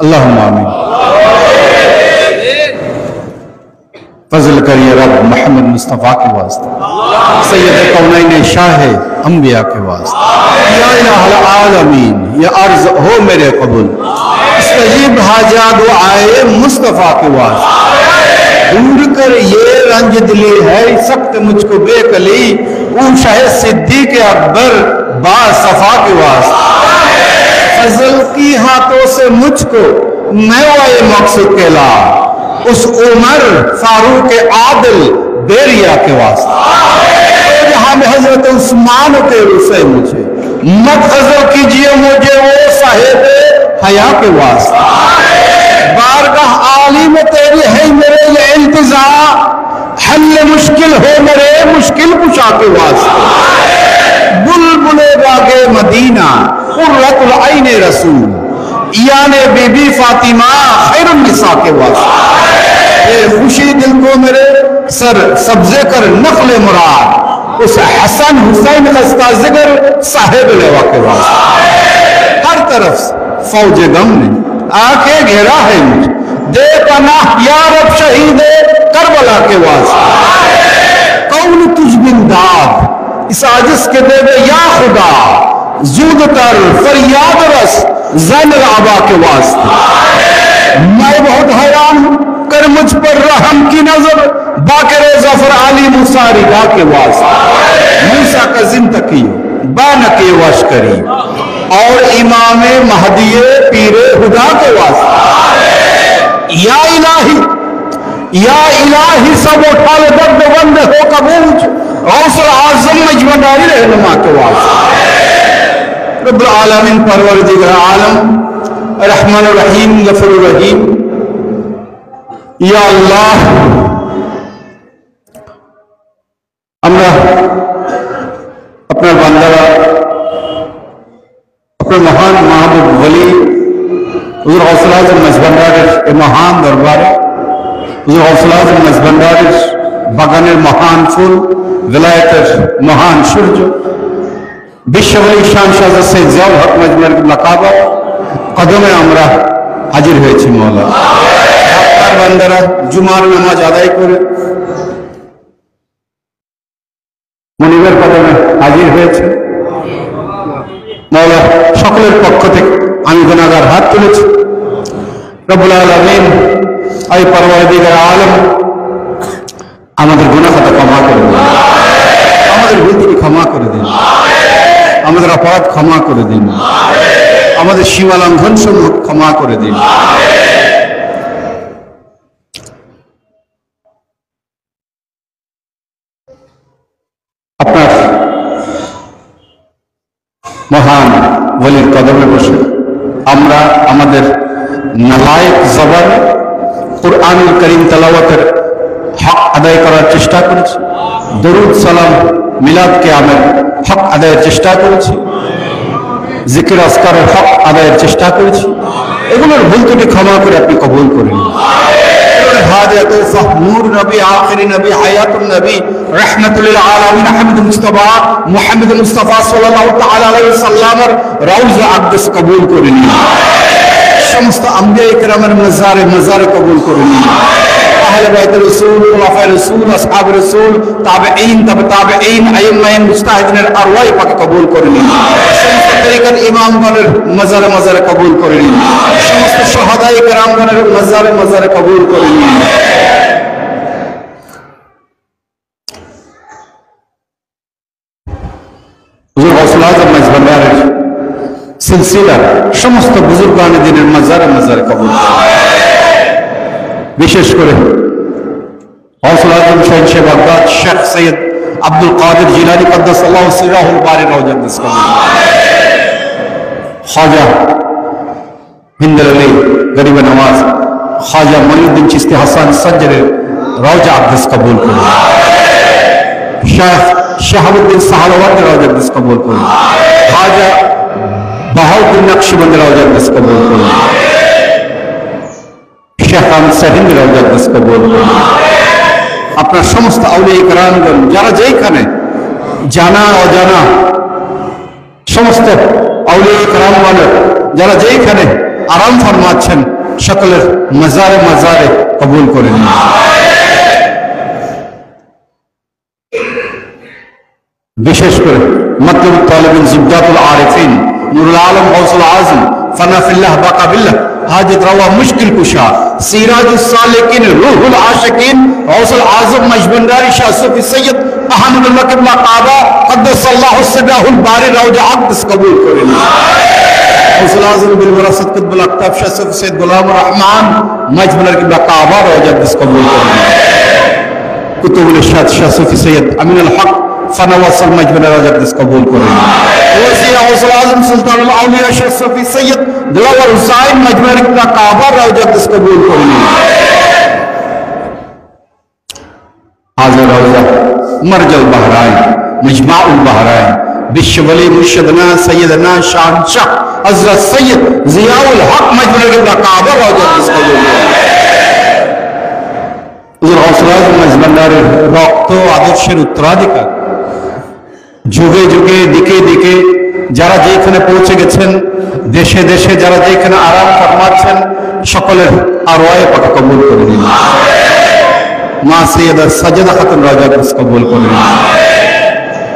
اللہم آمین۔ فضل کریے رب محمد مصطفیٰ کے واسطے، سید کونین شاہ انبیاء کے واسطے، یا الہ العالمین یہ عرض ہو میرے قبول، استجیب حاجات دعائے مصطفیٰ کے واسطے، دور کر یہ رنج دلی ہے سخت مجھ کو بے کلی، اون شاہ صدیق اکبر با صفا کے واسطے، فضل کی ہاتھوں سے مجھ کو میوائے مقصود کہلا، اس عمر فاروق عادل بیریا کے واسطے، جہاں میں حضرت عثمان تیرے سے مجھے مت غزل کیجئے مجھے وہ صاحب حیا کے واسطے، بارگاہ عالی میں تیری ہے میرے یہ انتظار، حل مشکل ہو میرے مشکل کشا کے واسطے، بلبل باغ مدینہ قرۃ العین رسول، یعنی بی بی فاطمہ خیر النساء کے واسطے، اے خوشی دل کو میرے سر سبزے کر نخل مراد، اس حسن حسین خستہ ذکر صاحب لوا کے واسطے، ہر طرف فوج غم نے آکے گھیرا ہے مجھے، دے پناہ یا رب شہید کربلا کے واسطے، کون تجھ بن داد اس عاجز کے دے دے یا خدا، زود تر فریاد رس زین العبا کے واسطے، میں بہت حیران ہوں کر مجھ پر رحم کی نظر، باقر ظفر علی موسیٰ رضا کے واسطے، موسیٰ کا زندگی بانک وشکری اور امام مہدی پیر خدا کے واسطے، یا الہی سب اٹھا لے درد بند ہو کبوج، غوث العظم مجمداری رہنما کے واسطے، رب العالمین پروردگار عالم رحمان الرحیم غفور الرحیم، یا اللہ আমরা আপনার বান্দারা আপনার মহান মাহবুব ওলি হুজুর গৌসুল আজম মেজবান্ডারের এই মহান দরবারে, হুজুর গৌসুল আজম মেজবান্ডারের বাগানের মহান ফুল, বেলায়েতের মহান সূর্য, বিশ্ববলী শান শাহ সৈয়দ জিয়াউল হক মজমুর লাকাবা কদমে আমরা হাজির হয়েছি মওলা। আপনার বান্দারা জুমার নামাজ আদায় করে মনিবের কদমে হাজির হয়েছে মওলা, সকলের পক্ষ থেকে আমি গুনাহগার হাত তুলেছি, রব্বুল আলামিন আই পরওয়ারদিগার আলম আমাদের গুনাহ খাতা ক্ষমা করে দিন, আমাদের ভুল ত্রুটি ক্ষমা করে দিন, আমাদের অপরাধ ক্ষমা করে দিন, আমাদের সীমা লঙ্ঘন সমূহ ক্ষমা করে দিন। আপনার মহান ওলির কদমে বসে আমরা আমাদের নালায়েক জবান কুরআনুল কারীম তেলাওয়াতের হক আদায় করার চেষ্টা করেছি, দরুদ সালাম মিলাদ কিয়ামের হক আদায়ের চেষ্টা করেছি, জিকির আজকারের হক আদায়ের চেষ্টা করেছি, এগুলোর ভুল ত্রুটি ক্ষমা করে আপনি কবুল করেন। হাজাত নূর নবী আখিরি নবী হায়াতুন নবী রাহমাতুল লিল আলামিন আহমদ মুস্তাফা মুহাম্মদ মুস্তাফা সাল্লাল্লাহু তাআলা আলাইহি সাল্লামের রওজা আকদাস কবুল করে নিন, সমস্ত আম্বিয়া ইকরামের মাজারে কবুল করে নিন, আহলে বাইত রাসূল খুলাফায়ে রাসূল আসহাব রাসূল তাবেঈন তাবেঈন আইম্মায়ে মুজতাহিদিনের আরওয়াহ পাক কবুল করে নিন, সমস্ত তরিকার ইমামগণের মাজারে কবুল করে নিন, সমস্ত শাহাদায়ে কেরামগণের মাজারে কবুল করে নিন। হুজুর গৌসুল আজম মেজবান্ডারের সিলসিলার সমস্ত বুজুর্গানে দিনের মাজারে কবুল করে, বিশেষ করে গৌসুল আজম শাহ বাগদাদ শেখ সৈয়দ আব্দুল কাদের জিলানী কদ্দাসাল্লাহু সিররাহুল বারি রওজা আকদাস কবুল, খ্বাজা হিন্দর আলী গরিব নওয়াজ খ্বাজা মঈনুদ্দিন চিশতি হাসান সজ্জরের রওজা আকদাস কবুল করুন, শাহ শাহাবুদ্দিন সাহালওয়ার্দী রওজা আকদাস কবুল করুন, খ্বাজা বাহাউদ্দিন নকশবন্দি রওজা আকদাস কবুল করুন, শেখ আহমদ সাহিন্দ রওজা আকদাস কবুল করুন। আপনার সমস্ত আউলিয়া কেরামগণ যারা যেখানে জানা অজানা সমস্ত আউলিয়া কেরামগণ যারা যেখানে আরাম ফরমাচ্ছেন, সকলের মাজারে মাজারে কবুল করে নিন। বিশেষ করে মতলুব তালিবিন জিবদাতুল আরিফিন নুরুল আলম গৌসুল আজম ফানা ফিল্লাহ বাকা বিল্লাহ হাজত রওয়া মুশকিল কুশা সিরাজুস সালিকিন রূহুল আশিকিন গৌসুল আজম মজবন্দারি শাহ সুফি সৈয়দ আহমদুল্লাহ কিবলা কাবা কদ্দাসাল্লাহু সিররাহুল বারি রওজা আকদাস কবুল করে নিন। গৌসুল আজম বিল ওয়ারাসাত কুতুবুল আকতাব শাহ সুফি সৈয়দ গোলাম রহমান মজবন্দারি কিবলা কাবা রওজা আকদাস কবুল করে নিন। কুতুবুল ইরশাদ শাহ সুফি সৈয়দ আমিনুল হক ফানাওয়াসাল মজবুর রাজাকদিস কবুল করুন। ওসিয়া গৌসুল আজম সুলতানুল আউলিয়া শাহ সুফি সৈয়দ দিলাওয়ার হুসাইন মজবুর কিবলা কাবা রাজাকদিস কবুল করুন। হাজির রওজা মারজাল বাহরাইন মজমাউল বাহরাইন বিশ্ব ওলি মুর্শিদনা সৈয়দনা শাহনশাহ হযরত সৈয়দ জিয়াউল হক মজবুর কিবলা কাবা রাজাকদিস কবুল করুন। গৌসুল আজম মজবন্দারের রক্ত আদর্শের উত্তরাধিকার, যুগে যুগে দিকে দিকে যারা যেখানে পৌঁছে গেছেন, দেশে দেশে যারা যেখানে আরাম ফরমাচ্ছেন, সকলের আরওয়ায়ে পাক কবুল করে নিন। মা সৈয়দা সাজেদা খাতুন রাজাকদিস কবুল করে নিন।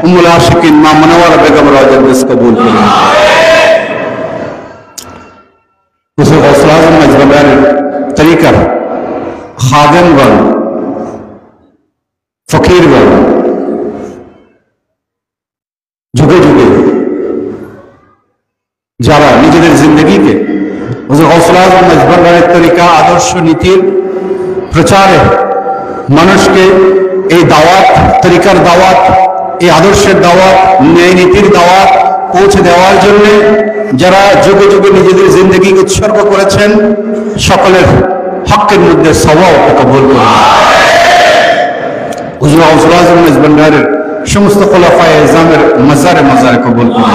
উম্মুল আশিকিন মা মনোয়ারা বেগম রাজাকদিস কবুল করে নিন। হুজুর গৌসুল আজম মজবন্দারের তরিকার খাদেমগণ, ফকিরগণ যুগে যুগে যারা নিজেদের জিন্দগিকে হুজুর গৌসুল আজম মজবন্দারের তরিকা আদর্শ নীতির প্রচারে মানুষকে এই দাওয়াত, তরিকার দাওয়াত, এই আদর্শের দাওয়াত, ন্যায় নীতির দাওয়াত পৌঁছে দেওয়ার জন্য যারা যুগে যুগে নিজেদের জিন্দগিকে উৎসর্গ করেছেন, সকলের হকের মধ্যে সওয়াব কবুল করুন। হুজুর গৌসুল আজম মজবন্দারের সমস্ত খোলাফায়ে ইজআমের মাজারে মাজারে কবুল করুন।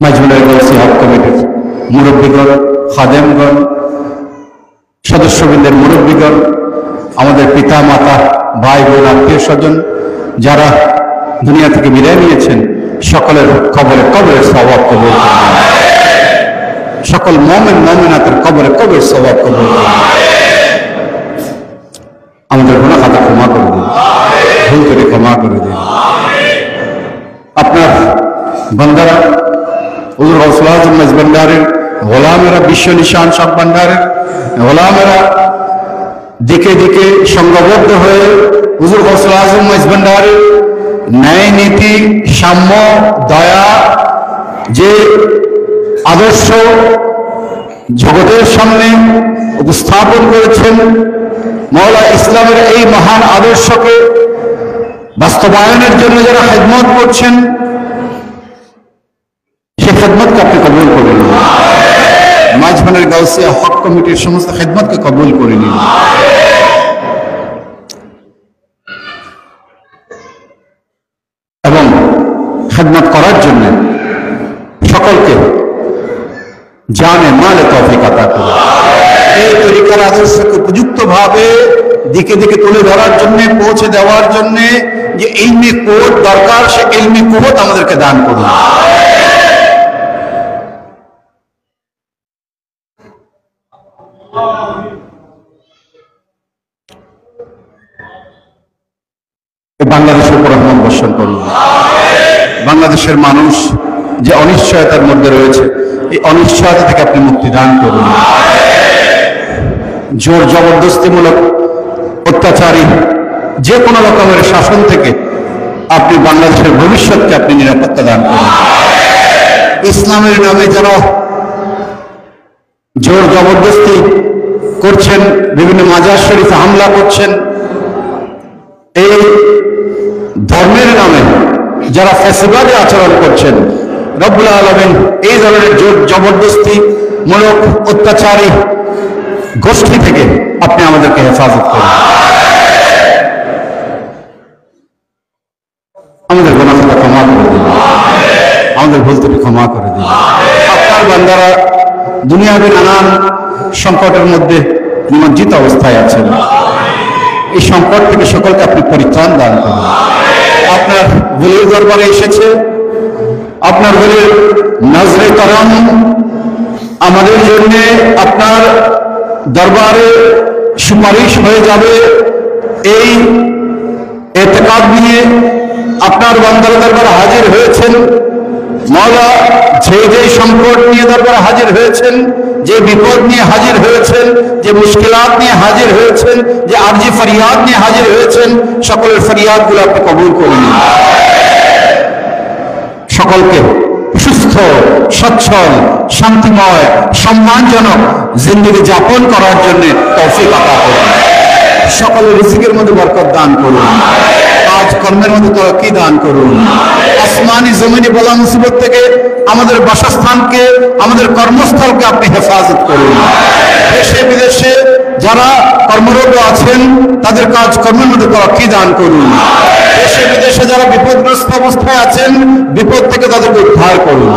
মজবুর গৌসি হক কমিটির মুরব্বীগণ, খাদেমগণ, সদস্যবৃন্দের মুরব্বীগণ, আমাদের পিতা মাতা, ভাই বোন, আত্মীয় স্বজন যারা দুনিয়া থেকে বিদায় নিয়েছেন, সকলের কবরে কবরের সওয়াব কবুল করুন। সকল মুমিন মুমিনাতের কবরে কবরের সওয়াব কবুল করুন। আমাদের গুনাহ খাতা ক্ষমা করে দিন, ভুল করে ক্ষমা করে দিন। আপনার বান্দারা হুজুর গৌসুল আজম মজবন্দারের গোলামেরা, বিশ্ব নিশান সব ভান্ডারের গোলামেরা দিকে দিকে সংঘবদ্ধ হয়ে হুজুর গৌসুল আজম মজবন্দারের ন্যায় নীতি, সাম্য, দয়া যে আদর্শ জগতের সামনে উপস্থাপন করেছেন, মওলা ইসলামের এই মহান আদর্শকে বাস্তবায়নের জন্য যারা খেদমত করছেন, সেই খেদমতকে আপনি কবুল করে নিন। মাঝখানের গাউসিয়া হক কমিটির সমস্ত খেদমতকে কবুল করে নিন। এবং খেদমত করার জন্য সকলকে জানে মালে তৌফিক আতা করুন। এই তরিকার আদর্শকে উপযুক্ত ভাবে দিকে দিকে তুলে ধরার জন্য, পৌঁছে দেওয়ার জন্য যে ইলমি কুওয়াত দরকার, সে ইলমি কুওয়াত আমাদেরকে দান করুন। বাংলাদেশের উপর রহমত বর্ষণ করুন। বাংলাদেশের মানুষ যে অনিশ্চয়তার মধ্যে রয়েছে, এই অনিশ্চয়তা থেকে আপনি মুক্তি দান করুন। জোর জবরদস্তিমূলক অত্যাচারী যে কোনো রকমের শাসন থেকে আপনি বাংলাদেশের ভবিষ্যৎকে আপনি নিরাপত্তা দান করুন। ইসলামের নামে যারা জোর জবরদস্তি করছেন, বিভিন্ন মাজার শরীফে হামলা করছেন, এই ধর্মের নামে যারা ফ্যাসিবাদী আচরণ করছেন, রব্বুল আলামিন এই ধরনের জোর জবরদস্তি মূলক অত্যাচারী গোষ্ঠী থেকে আপনি আমাদেরকে হেফাজত করুন। আমাদের গুনাহ ক্ষমা করে দিন, আমাদের ভুল ত্রুটি ক্ষমা করে দিন। আপনার বান্দারা দুনিয়াবে নানান সংকটের মধ্যে নিমজ্জিত অবস্থায় আছেন, এই সংকট থেকে সকলকে আপনি পরিত্রাণ দান করুন। আপনার ভুলের দরবারে এসেছে, আপনার বলে নজরে করম আমাদের জন্য আপনার দরবারে সুপারিশ হয়ে যাবে, এই এতেকাদ নিয়ে আপনার বান্দার দরবারে হাজির হয়েছেন। মওলা, যে সংকট নিয়ে দরবারে হাজির হয়েছেন, যে বিপদ নিয়ে হাজির হয়েছেন, যে মুশকিলাত নিয়ে হাজির হয়েছেন, যে আরজি ফরিয়াদ নিয়ে হাজির হয়েছেন, সকলের ফরিয়াদগুলো আপনি কবুল করুন। সকলকে সুস্থ, সচ্ছল, শান্তিময়, সম্মানজনক জিন্দেগি যাপন করার জন্য তৌফিক আতা করুন। সকলের রিজিকের মধ্যে বরকত দান করুন, কাজ কর্মের মধ্যে তরক্কি দান করুন। আসমানি জমিনি বলা মুসিবত থেকে আমাদের বাসস্থানকে, আমাদের কর্মস্থলকে আপনি হেফাজত করুন। দেশে বিদেশে যারা কর্মরত আছেন তাদের কাজ কর্মের মধ্যে তরক্কি দান করুন। দেশে বিদেশে যারা বিপদগ্রস্ত অবস্থায় আছেন, বিপদ থেকে তাদেরকে উদ্ধার করুন।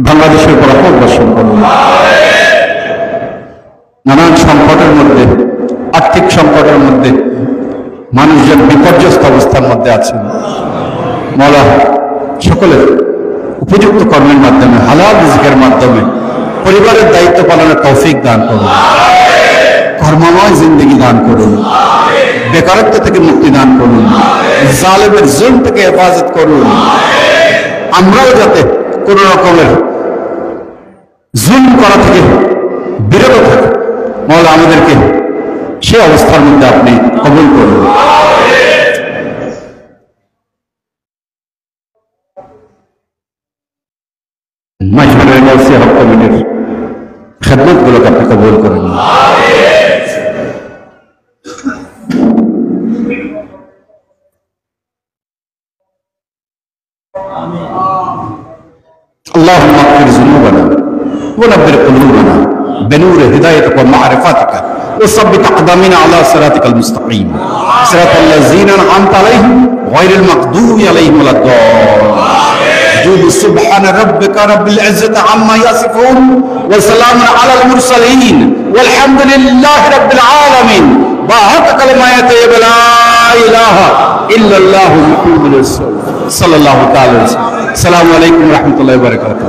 বাংলাদেশের বরকত বর্ষণ করুন। নানান সংকটের মধ্যে, আর্থিক সংকটের মধ্যে মানুষজন বিপর্যস্ত অবস্থার মধ্যে আছেন। মওলা, সকলের উপযুক্ত কর্মের মাধ্যমে, হালাল রিজিকের মাধ্যমে পরিবারের দায়িত্ব পালনের তৌফিক দান করুন। কর্মময় জিন্দেগি দান করুন। বেকারত্ব থেকে মুক্তি দান করুন। জালেমের জুলম থেকে হেফাজত করুন। আমরাও যাতে কোন রকমের জুলম করা থেকে বিরত থাকি, মওলা আমাদেরকে সে অবস্থার মধ্যে আপনি কবুল করুন। মাইজমানের গাউসিয়া হক কমিটির খেদমতগুলোকে আপনি কবুল করেন। اللهم اغفر ذنوبنا ونبر قلوبنا بنور هدايتك ومعرفتك وثبت اقدامنا على صراطك المستقيم صراط الذين انعمت عليهم غير المغضوب عليهم ولا الضالين. سبحان ربك رب العزة عما يصفون وسلام على المرسلين والحمد لله رب العالمين. باهت كلمات لا اله الا الله محمد رسول صلى الله تعالى وسلم. السلام عليكم ورحمة الله وبركاته.